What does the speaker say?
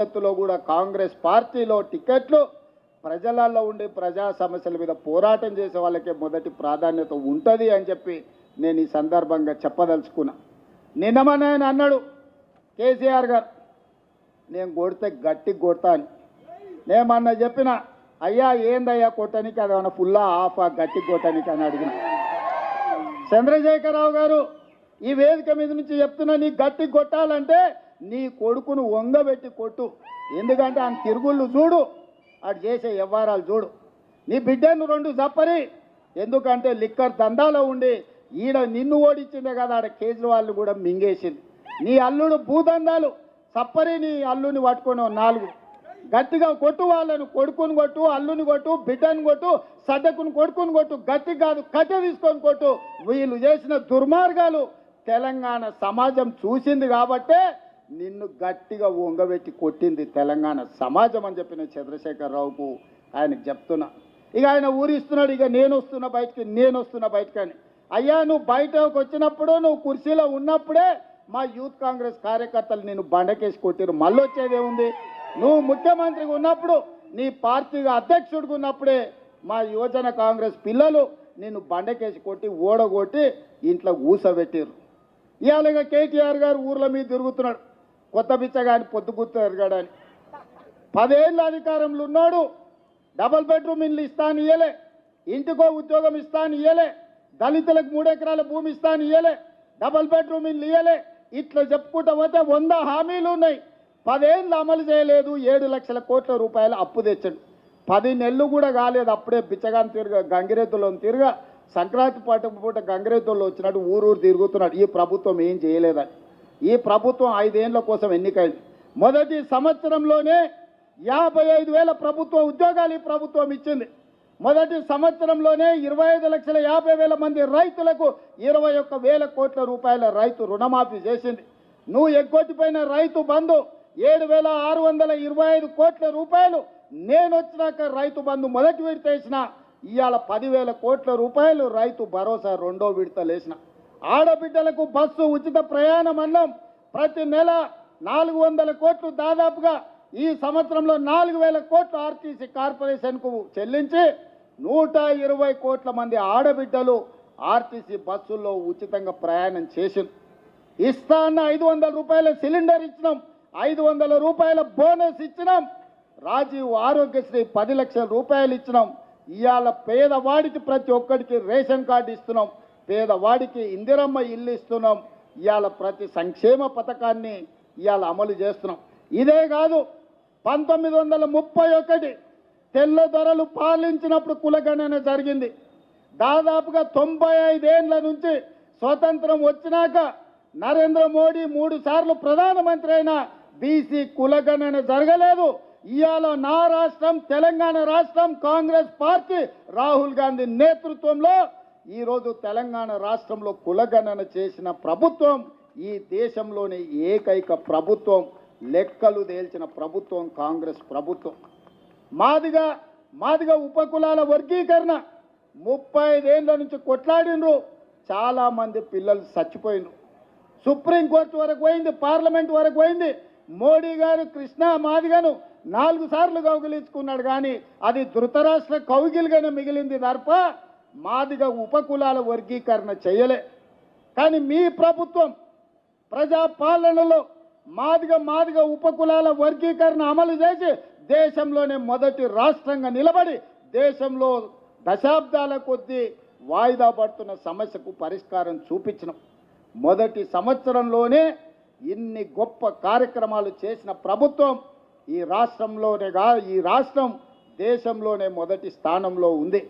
భవిష్యత్తులో కూడా కాంగ్రెస్ పార్టీలో టికెట్లు ప్రజలలో ఉండే ప్రజా సమస్యల మీద పోరాటం చేసే వాళ్ళకే మొదటి ప్రాధాన్యత ఉంటుంది అని చెప్పి నేను ఈ సందర్భంగా చెప్పదలుచుకున్నా. నిన్నమనే అన్నాడు కేసీఆర్ గారు, నేను కొడితే గట్టి కొడతా అని. నేమన్నా చెప్పిన, అయ్యా ఏందయ్యా కొట్టడానికి, అది ఏమన్నా ఫుల్లా ఆఫా గట్టి కొట్టడానికి అని అడిగిన. చంద్రశేఖరరావు గారు ఈ వేదిక మీద నుంచి చెప్తున్నా, నీ గట్టి కొట్టాలంటే నీ కొడుకును వంగబెట్టి కొట్టు, ఎందుకంటే ఆయన తిరుగుళ్ళు చూడు, అటు చేసే వ్యవహారాలు చూడు. నీ బిడ్డను రెండు చప్పరి, ఎందుకంటే లిక్కర్ దందాలో ఉండి ఈడ నిన్ను ఓడించిందే కదా, ఆడ కేజ్రీవాల్ని కూడా మింగేసింది. నీ అల్లుడు భూదందాలు చప్పరి, నీ అల్లుని పట్టుకొని నాలుగు గట్టిగా కొట్టు, వాళ్ళను కొడుకుని కొట్టు, అల్లుని కొట్టు, బిడ్డను కొట్టు, సడ్డకుని కొడుకుని కొట్టు, గట్టి కాదు కట్టె తీసుకొని కొట్టు. వీళ్ళు చేసిన దుర్మార్గాలు తెలంగాణ సమాజం చూసింది కాబట్టే నిన్ను గట్టిగా వంగబెట్టి కొట్టింది తెలంగాణ సమాజం అని చెప్పిన చంద్రశేఖరరావుకు ఆయనకు చెప్తున్నా. ఇక ఆయన ఊరిస్తున్నాడు, ఇక నేను వస్తున్నా బయటకి అని. అయ్యా నువ్వు బయటకు వచ్చినప్పుడు, నువ్వు కుర్చీలో ఉన్నప్పుడే మా యూత్ కాంగ్రెస్ కార్యకర్తలు నిన్ను బండకేసి కొట్టిరు, మళ్ళీ వచ్చేదేముంది? నువ్వు ముఖ్యమంత్రిగా ఉన్నప్పుడు, నీ పార్టీగా అధ్యక్షుడిగా ఉన్నప్పుడే మా యువజన కాంగ్రెస్ పిల్లలు నిన్ను బండకేసి కొట్టి ఓడగొట్టి ఇంట్లో ఊసబెట్టిరు. ఇవాళ కేటీఆర్ గారు ఊర్ల మీద తిరుగుతున్నాడు, కొత్త బిచ్చగాని పొద్దుగుర్తు ఎరగాడని. 10 ఏళ్ళ అధికారంలో ఉన్నాడు, డబుల్ బెడ్రూమ్ ఇల్లు ఇస్తాను ఇయ్యలే, ఇంటికో ఉద్యోగం ఇస్తాను ఇయ్యలే, దళితులకు 3 ఎకరాల భూమి ఇస్తాను ఇయ్యలే, డబుల్ బెడ్రూమ్ ఇల్లు ఇయ్యలే. ఇట్లా చెప్పుకుంటా పోతే 100 హామీలు ఉన్నాయి. 10 ఏళ్ళు అమలు చేయలేదు. 7 లక్షల కోట్ల రూపాయలు అప్పు తెచ్చాడు. 10 నెలలు కూడా కాలేదు, అప్పుడే బిచ్చగాని గంగిరెద్దులో సంక్రాంతి పూట గంగిరెద్దుల్లో వచ్చినట్టు ఊరూరు తిరుగుతున్నాడు. ఈ ప్రభుత్వం ఏం చేయలేదని. ఈ ప్రభుత్వం 5 ఏళ్ల కోసం ఎన్నికైంది. మొదటి సంవత్సరంలోనే 55,000 ప్రభుత్వ ఉద్యోగాలు ఈ ప్రభుత్వం ఇచ్చింది. మొదటి సంవత్సరంలోనే 25,50,000 మంది రైతులకు 21,000 కోట్ల రూపాయల రైతు రుణమాఫీ చేసింది. నువ్వు ఎగ్గొట్టిపోయిన రైతు బంధు 7,625 కోట్ల రూపాయలు నేను వచ్చినాక రైతు బంధు మొదటి విడత వేసిన. ఇవాళ 10,000 కోట్ల రూపాయలు రైతు భరోసా రెండో విడతలేసిన. ఆడబిడ్డలకు బస్సు ఉచిత ప్రయాణం అన్నం ప్రతి నెల 400 కోట్లు, దాదాపుగా ఈ సంవత్సరంలో 4,000 కోట్లు ఆర్టీసీ కార్పొరేషన్కు చెల్లించి 120 కోట్ల మంది ఆడబిడ్డలు ఆర్టీసీ బస్సుల్లో ఉచితంగా ప్రయాణం చేసింది. ఇస్తా అన్న 500 రూపాయల సిలిండర్ ఇచ్చినాం, 500 రూపాయల బోనస్ ఇచ్చినాం. రాజీవ్ ఆరోగ్యశ్రీ 10 లక్షల రూపాయలు ఇచ్చినాం. ఇవాళ పేదవాడికి ప్రతి ఒక్కడికి రేషన్ కార్డు ఇస్తున్నాం, పేదవాడికి ఇందిరమ్మ ఇల్లు ఇస్తున్నాం. ఇవాళ ప్రతి సంక్షేమ పథకాన్ని ఇవాళ అమలు చేస్తున్నాం. ఇదే కాదు, 1931 తెల్ల దొరలు పాలించినప్పుడు కులగణన జరిగింది. దాదాపుగా 95 ఏళ్ల నుంచి స్వతంత్రం వచ్చినాక నరేంద్ర మోడీ 3 సార్లు ప్రధానమంత్రి అయినా బీసీ కులగణన జరగలేదు. ఇవాళ నా రాష్ట్రం తెలంగాణ రాష్ట్రం, కాంగ్రెస్ పార్టీ రాహుల్ గాంధీ నేతృత్వంలో ఈరోజు తెలంగాణ రాష్ట్రంలో కులగణన చేసిన ప్రభుత్వం ఈ దేశంలోని ఏకైక ప్రభుత్వం, లెక్కలు తేల్చిన ప్రభుత్వం కాంగ్రెస్ ప్రభుత్వం. మాదిగా ఉపకులాల వర్గీకరణ 35 ఏళ్ల నుంచి కొట్లాడినరు, చాలామంది పిల్లలు చచ్చిపోయినరు. సుప్రీంకోర్టు వరకు పోయింది, పార్లమెంట్ వరకు పోయింది. మోడీ గారు కృష్ణా మాదిగను 4 సార్లు కౌగిలించుకున్నాడు, కానీ అది ధృతరాష్ట్ర కౌగిలిగానే మిగిలింది తప్ప మాదిగ ఉపకులాల వర్గీకరణ చేయలే. కానీ మీ ప్రభుత్వం ప్రజాపాలనలో మాదిగ ఉపకులాల వర్గీకరణ అమలు చేసి దేశంలోనే మొదటి రాష్ట్రంగా నిలబడి దేశంలో దశాబ్దాల కొద్దీ వాయిదా పడుతున్న సమస్యకు పరిష్కారం చూపించినాం. మొదటి సంవత్సరంలోనే ఇన్ని గొప్ప కార్యక్రమాలు చేసిన ప్రభుత్వం ఈ రాష్ట్రం దేశంలోనే మొదటి స్థానంలో ఉంది.